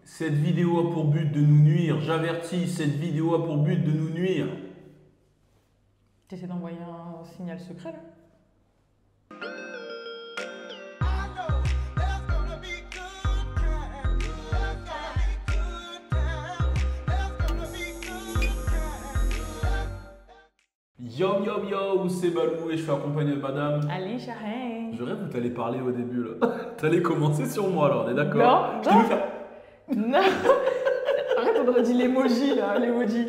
Cette vidéo a pour but de nous nuire. J'avertis, cette vidéo a pour but de nous nuire. T'essaies d'envoyer un signal secret là? Yo yo yo, c'est Balou et je suis accompagné de madame. Ali Shahen. Je rêve où t'allais parler au début là. T'allais commencer sur moi là, on est d'accord? Non, Je t'ai non. vu faire. Non. Arrête, on aurait dit l'emoji là, l'emoji.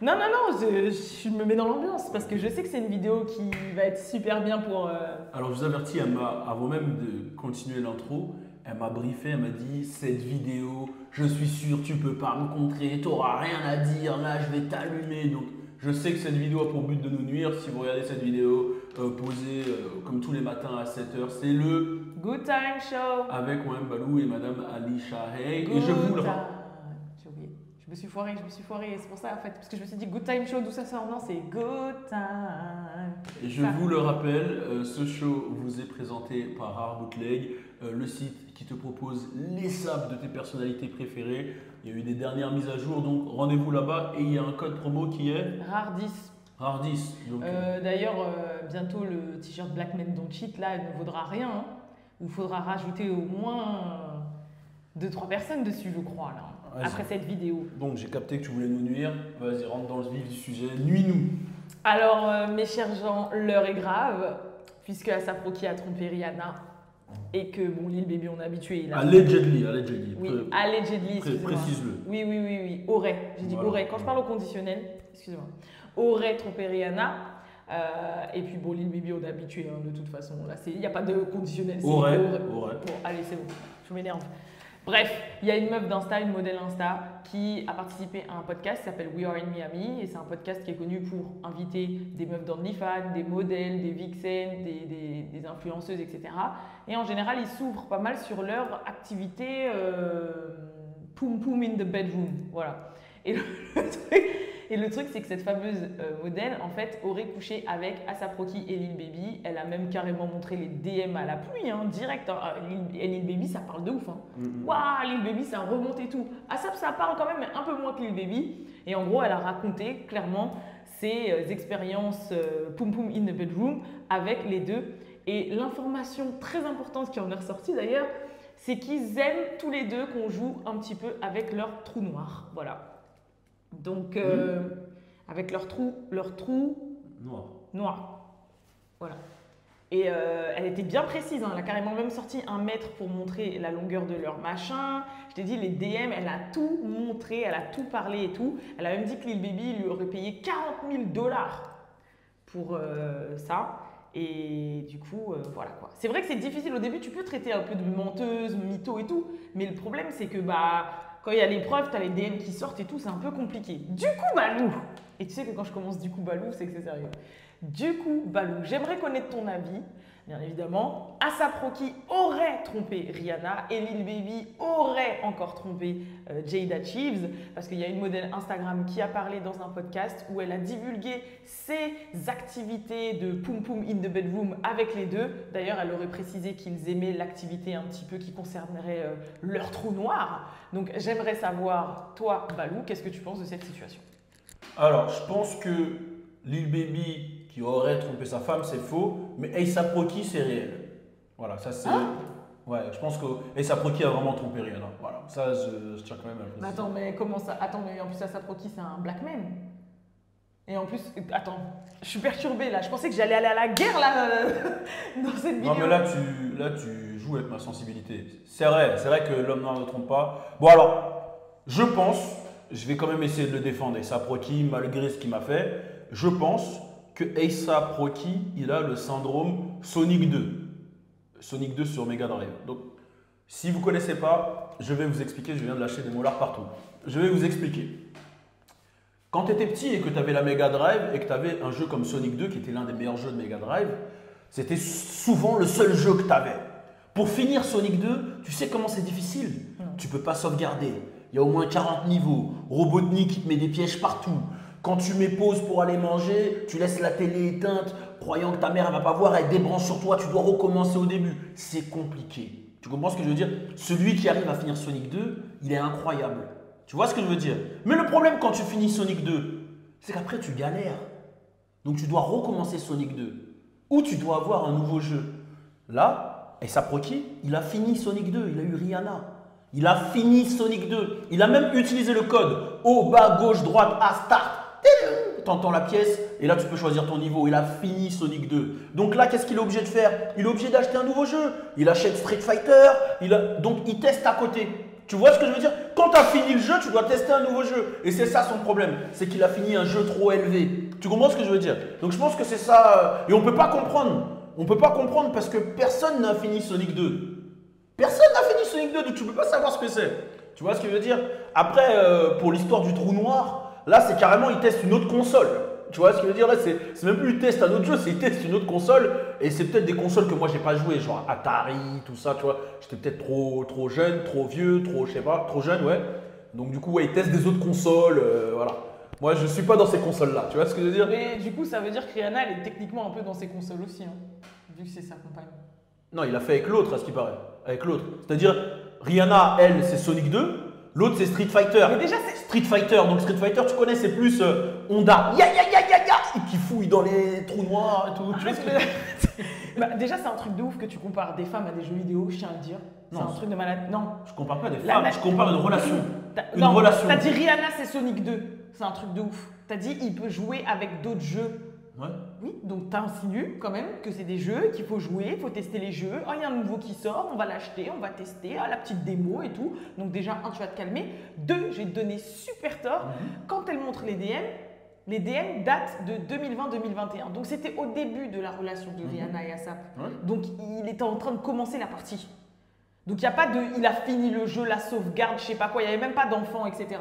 Non, non, non, je me mets dans l'ambiance parce que je sais que c'est une vidéo qui va être super bien pour. Alors je vous avertis, avant même de continuer l'intro, elle m'a briefé, elle m'a dit cette vidéo, je suis sûr tu peux pas me contrer, t'auras rien à dire, là je vais t'allumer. Donc je sais que cette vidéo a pour but de nous nuire. Si vous regardez cette vidéo posée comme tous les matins à 7h, c'est le Good Time Show. avec moi-même Balou et madame Ali Shahen. Good Et je vous le Time. rappelle. J'ai oublié. Je me suis foirée. C'est pour ça en fait. Parce que je me suis dit Good Time Show, d'où ça sort? Non, c'est Good Time. Et je vous le rappelle, ce show vous est présenté par Rare Bootleg, le site qui te propose les saps de tes personnalités préférées. Il y a eu des dernières mises à jour, donc rendez-vous là-bas et il y a un code promo qui est Rare 10. Rare 10. Donc, D'ailleurs, bientôt le t-shirt Black Men Don't Cheat là, il ne vaudra rien. Hein. Il faudra rajouter au moins 2-3 personnes dessus, je crois, là, après cette vidéo. donc j'ai capté que tu voulais nous nuire. Vas-y, rentre dans le vif du sujet. Nuis-nous. Alors, mes chers gens, l'heure est grave, puisque Asap Rocky a trompé Rihanna et que, bon, Lil Baby, on est habitué. Il a... Allegedly. Oui, allegedly, excusez-moi. Précise-le. Oui. Aurait. J'ai dit Voilà. aurait. Quand je parle au conditionnel, excusez-moi, aurait trompé Rihanna. Et puis, bon, Lil Baby, on est habitué, hein, de toute façon. Là, il n'y a pas de conditionnel. Aurait. Bon, allez, c'est bon. Je m'énerve. Bref, il y a une meuf d'Insta, une modèle Insta, qui a participé à un podcast qui s'appelle We Are in Miami. Et c'est un podcast qui est connu pour inviter des meufs d'OnlyFans, des modèles, des vixens, des influenceuses, etc. Et en général, ils s'ouvrent pas mal sur leur activité poum poum in the bedroom. Voilà. Et le truc, c'est que cette fameuse modèle, en fait, aurait couché avec Asap Rocky et Lil Baby. Elle a même carrément montré les DM à la pluie, hein, direct. Hein. Lil Baby, ça parle de ouf. Hein. Waouh, Lil Baby, ça remonte et tout. Asap, ça parle quand même, mais un peu moins que Lil Baby. Et en gros, elle a raconté clairement ses expériences poum poum in the bedroom avec les deux. Et l'information très importante qui en est ressortie d'ailleurs, c'est qu'ils aiment tous les deux qu'on joue un petit peu avec leur trou noir. Voilà. Donc, avec leur trou noir. Voilà. Et elle était bien précise, hein. Elle a carrément même sorti 1 mètre pour montrer la longueur de leur machin. Je t'ai dit, les DM, elle a tout montré, elle a tout parlé et tout. Elle a même dit que Lil Baby lui aurait payé 40 000 $ pour ça. Et du coup, voilà quoi. C'est vrai que c'est difficile au début, tu peux traiter un peu de menteuse, mytho et tout. Mais le problème, c'est que quand il y a les preuves, tu as les DM qui sortent et tout, c'est un peu compliqué. Du coup, Balou, et tu sais que quand je commence du coup Balou, c'est que c'est sérieux. Du coup, Balou, j'aimerais connaître ton avis, bien évidemment. Asap Rocky aurait trompé Rihanna et Lil Baby aurait encore trompé Jada Chiefs, parce qu'il y a une modèle Instagram qui a parlé dans un podcast où elle a divulgué ses activités de poum poum in the bedroom avec les deux. D'ailleurs, elle aurait précisé qu'ils aimaient l'activité un petit peu qui concernerait leur trou noir. Donc, j'aimerais savoir, toi, Balou, qu'est-ce que tu penses de cette situation? Alors, je pense que Lil Baby qui aurait trompé sa femme, c'est faux, mais A$AP Rocky, c'est réel. Voilà, ça c'est. Ouais, je pense que A$AP Rocky a vraiment trompé Rihanna. Voilà, ça je tiens quand même à le préciser. Attends, mais comment ça? Attends, mais en plus, A$AP Rocky, c'est un black man. Et en plus, attends, je suis perturbée là. Je pensais que j'allais aller à la guerre là dans cette vidéo. Non, mais là tu joues avec ma sensibilité. C'est vrai que l'homme noir ne trompe pas. Bon, alors, je pense, je vais quand même essayer de le défendre, A$AP Rocky, malgré ce qu'il m'a fait. Je pense que A$AP Rocky, il a le syndrome Sonic 2. Sonic 2 sur Mega Drive. Donc, si vous ne connaissez pas, je vais vous expliquer. Je viens de lâcher des molars partout. Je vais vous expliquer. Quand tu étais petit et que tu avais la Mega Drive et que tu avais un jeu comme Sonic 2, qui était l'un des meilleurs jeux de Mega Drive, c'était souvent le seul jeu que tu avais. Pour finir Sonic 2, tu sais comment c'est difficile? Tu ne peux pas sauvegarder. Il y a au moins 40 niveaux. Robotnik qui te met des pièges partout. Quand tu mets pause pour aller manger, tu laisses la télé éteinte, croyant que ta mère ne va pas voir, elle débranche sur toi, tu dois recommencer au début. C'est compliqué. Tu Tu comprends ce que je veux dire? Celui qui arrive à finir Sonic 2, il est incroyable. Tu vois ce que je veux dire? Mais le problème quand tu finis Sonic 2, c'est qu'après tu galères. Donc tu dois recommencer Sonic 2. Ou tu dois avoir un nouveau jeu. Là, A$AP Rocky, il a fini Sonic 2, il a eu Rihanna. Il a fini Sonic 2. Il a même utilisé le code haut, bas, gauche, droite, A, start. T'entends la pièce et là tu peux choisir ton niveau. Il a fini Sonic 2. Donc là, qu'est-ce qu'il est obligé de faire? Il est obligé d'acheter un nouveau jeu. Il achète Street Fighter. Donc il teste à côté. Tu vois ce que je veux dire? Quand tu as fini le jeu, tu dois tester un nouveau jeu. Et c'est ça son problème. C'est qu'il a fini un jeu trop élevé. Tu comprends ce que je veux dire? Donc je pense que c'est ça. Et on ne peut pas comprendre. On ne peut pas comprendre parce que personne n'a fini Sonic 2. Personne n'a fini Sonic 2, donc tu ne peux pas savoir ce que c'est. Tu vois ce que je veux dire? Après, pour l'histoire du trou noir, là c'est carrément, il teste une autre console. Tu vois ce que je veux dire? Là, c'est même plus il teste un autre jeu, c'est il teste une autre console. Et c'est peut-être des consoles que moi j'ai pas joué, genre Atari, tout ça, tu vois. J'étais peut-être trop jeune, trop vieux, je sais pas, trop jeune, ouais. Donc du coup, ouais, il teste des autres consoles, voilà. Moi, je suis pas dans ces consoles-là, tu vois ce que je veux dire? Mais du coup, ça veut dire que Rihanna, elle est techniquement un peu dans ces consoles aussi, hein, vu que c'est sa compagne. Non, il a fait avec l'autre, à ce qui paraît. Avec l'autre. C'est-à-dire, Rihanna, elle, c'est Sonic 2. L'autre, c'est Street Fighter. Mais déjà, c'est Street Fighter. Donc, Street Fighter, tu connais, c'est plus Honda. Et qui fouille dans les trous noirs et tout. Tu vois ce que bah, déjà, c'est un truc de ouf que tu compares des femmes à des jeux vidéo, je tiens à le dire. C'est un truc de malade. Non. Je compare pas des femmes, je compare une relation. Une non, relation. T'as dit Rihanna, c'est Sonic 2. C'est un truc de ouf. T'as dit, il peut jouer avec d'autres jeux. Ouais. Oui, donc t'insinues quand même que c'est des jeux qu'il faut jouer, il faut tester les jeux. Oh, il y a un nouveau qui sort, on va l'acheter, on va tester, ah, la petite démo et tout. Donc déjà, un, tu vas te calmer. Deux, j'ai donné super tort. Quand elle montre les DM datent de 2020-2021. Donc c'était au début de la relation de Rihanna et A$AP. Ouais. Donc il était en train de commencer la partie. Donc il n'y a pas de il a fini le jeu, la sauvegarde, je sais pas quoi, il n'y avait même pas d'enfant, etc.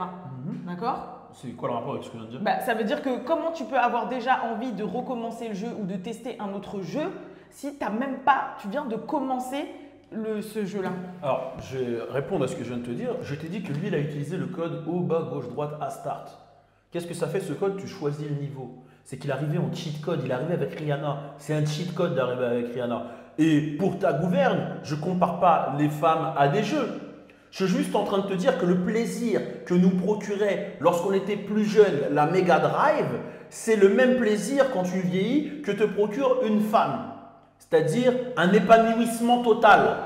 D'accord? C'est quoi le rapport avec ce que je viens de dire? Bah, ça veut dire que comment tu peux avoir déjà envie de recommencer le jeu ou de tester un autre jeu si t'as même pas, tu viens de commencer ce jeu-là? Alors, je vais répondre à ce que je viens de te dire. Je t'ai dit que lui, il a utilisé le code haut, bas, gauche, droite, A, start. Qu'est-ce que ça fait ce code? Tu choisis le niveau. C'est qu'il est arrivé en cheat code, il est arrivé avec Rihanna. C'est un cheat code d'arriver avec Rihanna. Et pour ta gouverne, je ne compare pas les femmes à des jeux. Je suis juste en train de te dire que le plaisir que nous procurait lorsqu'on était plus jeune la Mega Drive, c'est le même plaisir quand tu vieillis que te procure une femme. C'est-à-dire un épanouissement total.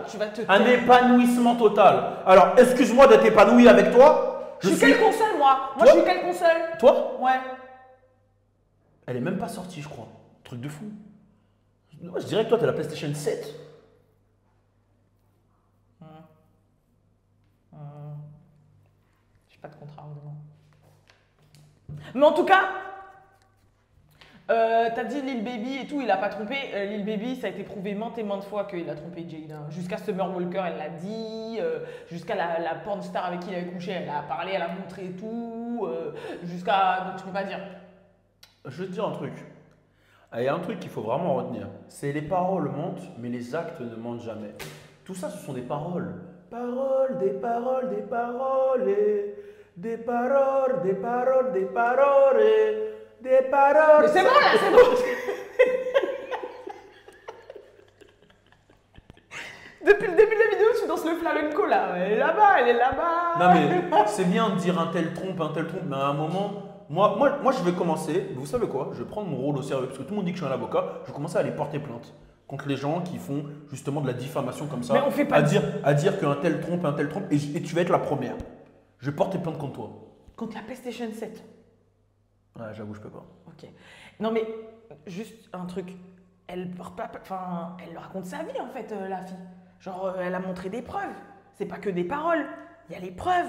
Un épanouissement total. Alors, excuse-moi d'être épanoui avec toi. Je suis quelle console, moi? Moi, je suis quelle console? Toi? Ouais. Elle est même pas sortie, je crois. Truc de fou. Moi, je dirais que toi, tu as la PlayStation 7. J'ai pas de contrat demain. Mais en tout cas, t'as dit Lil Baby et tout, il a pas trompé. Lil Baby, ça a été prouvé maintes et maintes fois qu'il a trompé Jade. Hein. Jusqu'à Summer Walker, elle l'a dit. Jusqu'à la porn star avec qui il avait couché, elle a parlé, elle a montré et tout. Jusqu'à. Donc tu peux pas dire. Je vais te dire un truc. Il y a un truc qu'il faut vraiment retenir. C'est les paroles mentent, mais les actes ne mentent jamais. Tout ça, ce sont des paroles. Paroles, des paroles, des paroles. Des paroles, des paroles, des paroles. Des paroles. Mais c'est bon là, c'est bon. Depuis le début de la vidéo, tu danses le flamenco là. Elle est là-bas, elle est là-bas. Non mais c'est bien de dire un tel trompe, mais à un moment, moi je vais commencer, vous savez quoi? Je vais prendre mon rôle au sérieux, parce que tout le monde dit que je suis un avocat, je vais commencer à aller porter plainte contre les gens qui font justement de la diffamation comme ça. Mais on fait pas à dire qu'un tel trompe, et tu vas être la première. Je vais porter plainte contre toi. Contre la PlayStation 7. Ouais, j'avoue, je peux pas. Ok. Non mais, juste un truc. Elle raconte sa vie en fait, la fille. Genre, elle a montré des preuves. C'est pas que des paroles, il y a les preuves.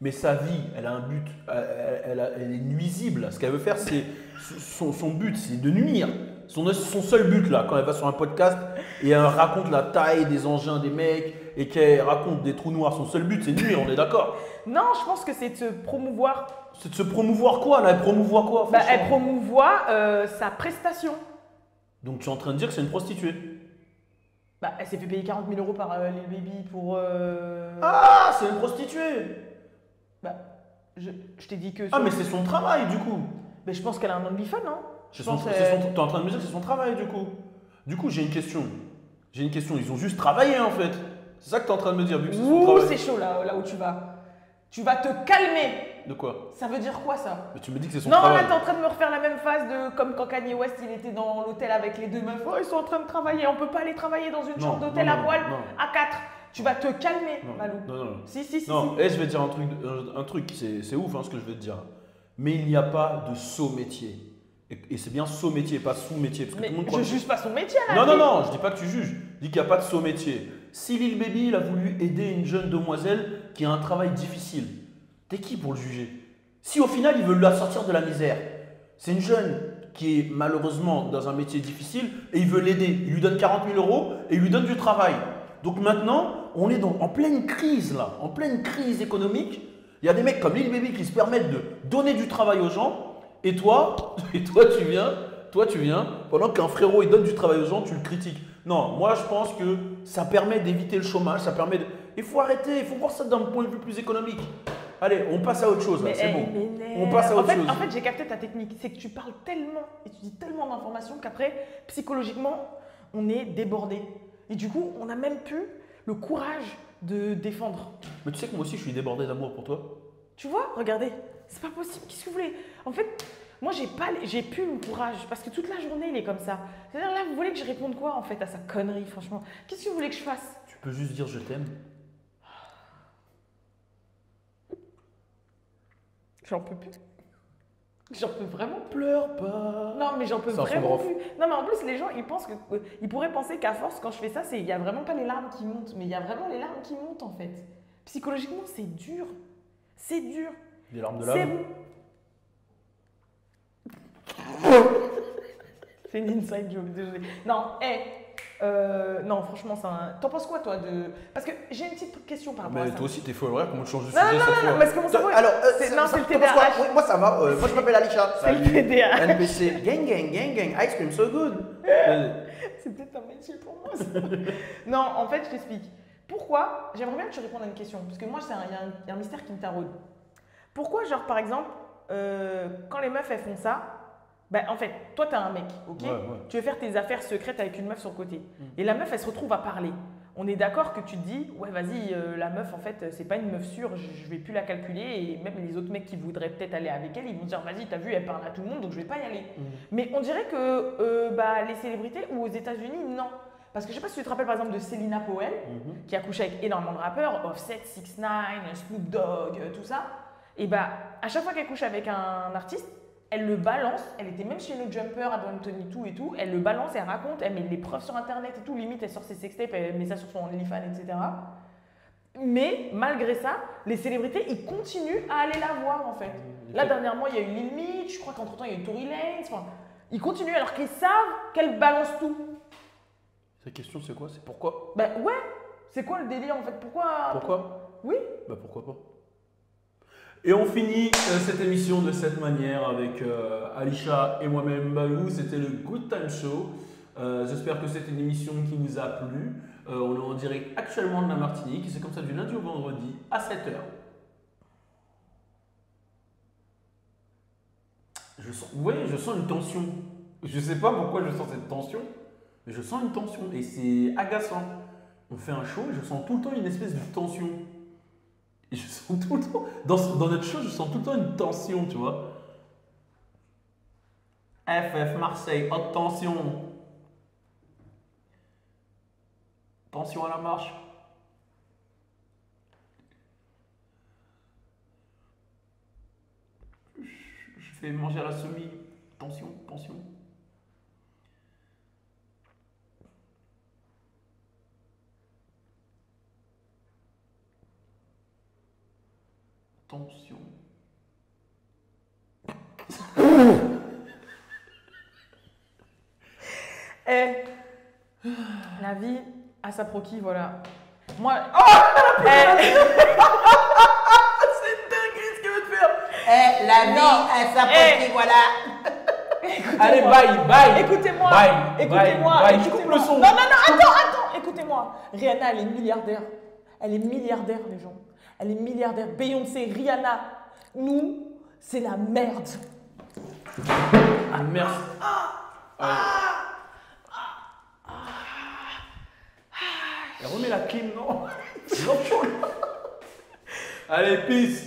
Mais sa vie, elle a un but, elle est nuisible. Ce qu'elle veut faire, c'est son but, c'est de nuire. Son seul but là, quand elle va sur un podcast et elle raconte la taille des engins des mecs et qu'elle raconte des trous noirs, son seul but, c'est de nuire, on est d'accord? Non, je pense que c'est de se promouvoir. C'est de se promouvoir quoi là? Elle promouvoit quoi? Bah, elle promouvoit sa prestation. Donc tu es en train de dire que c'est une prostituée? Bah, elle s'est fait payer 40 000 € par Lil Baby pour. Ah, c'est une prostituée! Bah, je t'ai dit que. Ah, mais c'est son travail du coup! Mais je pense qu'elle a un OnlyFans, non? Tu es en train de me dire que c'est son travail du coup? Du coup, j'ai une question. Ils ont juste travaillé en fait. C'est ça que tu es en train de me dire, vu que c'est son Ouh, travail. c'est chaud là où tu vas. Tu vas te calmer. De quoi? Ça veut dire quoi ça? Mais tu me dis que c'est son Non, travail. là, t'es en train de me refaire la même phase de comme quand Kanye West il était dans l'hôtel avec les deux meufs. Oh, ils sont en train de travailler. On peut pas aller travailler dans une chambre d'hôtel à poil à 4. Tu vas te calmer, Malou. Non. Si. Non, et je vais te dire un truc, c'est ouf ce que je vais te dire. Mais il n'y a pas de saut métier. Et c'est bien saut métier, pas sous métier. Parce que Mais tout le monde je croit juge pas son métier là. Non, je dis pas que tu juges. Je dis qu'il n'y a pas de saut métier. Si Lil Baby il a voulu aider une jeune demoiselle qui a un travail difficile, t'es qui pour le juger? Si au final il veut la sortir de la misère, c'est une jeune qui est malheureusement dans un métier difficile et il veut l'aider. Il lui donne 40 000 € et il lui donne du travail. Donc maintenant, on est en pleine crise là, en pleine crise économique. Il y a des mecs comme Lil Baby qui se permettent de donner du travail aux gens et toi tu viens, pendant qu'un frérot il donne du travail aux gens, tu le critiques. Non, moi je pense que ça permet d'éviter le chômage, ça permet de… Il faut arrêter, il faut voir ça d'un point de vue plus économique. Allez, on passe à autre chose, c'est bon. On passe à autre chose. En fait, j'ai capté ta technique. C'est que tu parles tellement et tu dis tellement d'informations qu'après, psychologiquement, on est débordé. Et du coup, on n'a même plus le courage de défendre. Mais tu sais que moi aussi, je suis débordé d'amour pour toi. Tu vois, regardez, c'est pas possible. Qu'est-ce que vous voulez? En fait, moi, j'ai plus le courage parce que toute la journée, il est comme ça. C'est-à-dire là, vous voulez que je réponde quoi en fait à sa connerie, franchement? Qu'est-ce que vous voulez que je fasse? Tu peux juste dire je t'aime. J'en peux plus. J'en peux vraiment plus. Pleure pas. Non, mais j'en peux C'est un vraiment fond de plus. Non, mais en plus, les gens, ils pensent que. Ils pourraient penser qu'à force, quand je fais ça, il n'y a vraiment pas les larmes qui montent. Mais il y a vraiment les larmes qui montent, en fait. Psychologiquement, c'est dur. C'est dur. Des larmes de C'est lave. bon. C'est une inside joke, désolé. Non, non, franchement, t'en penses quoi, toi de… Parce que j'ai une petite question par rapport à Mais ça. toi aussi, t'es fou, comment tu changes de Non, sujet cette fois? parce que mon cerveau… Alors, non, c'est le t'en penses quoi? TDAH. Moi, ça va. Moi, je m'appelle Alisha. C'est le TDAH. NPC. Gang, ice cream so good. C'est peut-être un métier pour moi, ça. Non, en fait, je t'explique. Pourquoi… J'aimerais bien que tu répondes à une question, parce que moi, il y a un mystère qui me taraude. Pourquoi, genre, par exemple, quand les meufs, elles font ça, ben, en fait, toi, t'es un mec, ok? Ouais. Tu veux faire tes affaires secrètes avec une meuf sur le côté. Et la meuf, elle se retrouve à parler. On est d'accord que tu te dis, ouais, vas-y, la meuf, en fait, c'est pas une meuf sûre, je vais plus la calculer. Et même les autres mecs qui voudraient peut-être aller avec elle, ils vont dire, vas-y, t'as vu, elle parle à tout le monde, donc je vais pas y aller. Mais on dirait que les célébrités ou aux États-Unis, non. Parce que je sais pas si tu te rappelles par exemple de Selena Powell, qui a couché avec énormément de rappeurs, Offset, 6ix9ine, Snoop Dogg, tout ça. Et à chaque fois qu'elle couche avec un artiste, elle le balance. Elle était même chez No Jumper, à Don Tony tout et tout. Elle le balance, elle raconte, elle met les preuves sur internet et tout. Limite, elle sort ses sextapes, elle met ça sur son OnlyFans, etc. Mais malgré ça, les célébrités, ils continuent à aller la voir en fait. Là, dernièrement, il y a eu Lil Mitch, je crois qu'entre-temps, il y a eu Tory Lanez. Enfin, ils continuent alors qu'ils savent qu'elle balance tout. Ta question, c'est quoi? C'est pourquoi? Ben ouais, c'est quoi le délire en fait? Pourquoi? Oui. Bah pourquoi pas. Et on finit cette émission de cette manière avec Alisha et moi-même Balou. C'était le Good Time Show. J'espère que c'était une émission qui vous a plu. On est en direct actuellement de la Martinique. C'est comme ça du lundi au vendredi à 7h. Vous voyez, je sens une tension. Je ne sais pas pourquoi je sens cette tension, mais je sens une tension et c'est agaçant. On fait un show et je sens tout le temps une espèce de tension. Et je sens tout le temps, dans notre show, je sens tout le temps une tension, tu vois. FF Marseille, haute tension. Tension à la marche. Je fais manger à la semi. Tension. Tension. La vie à sa proquille, voilà. Moi. C'est dingue ce qu'elle veut te faire. La vie à sa proquille, voilà. Allez, bye. Écoutez-moi. Écoutez-moi. Je coupe le son. Non, attends. Écoutez-moi. Rihanna, elle est milliardaire. Elle est milliardaire, les gens. Elle est milliardaire. Beyoncé, Rihanna. Nous, c'est la merde. Ah, merci. Remets la clim, non? C'est grave chaud là. Allez, peace.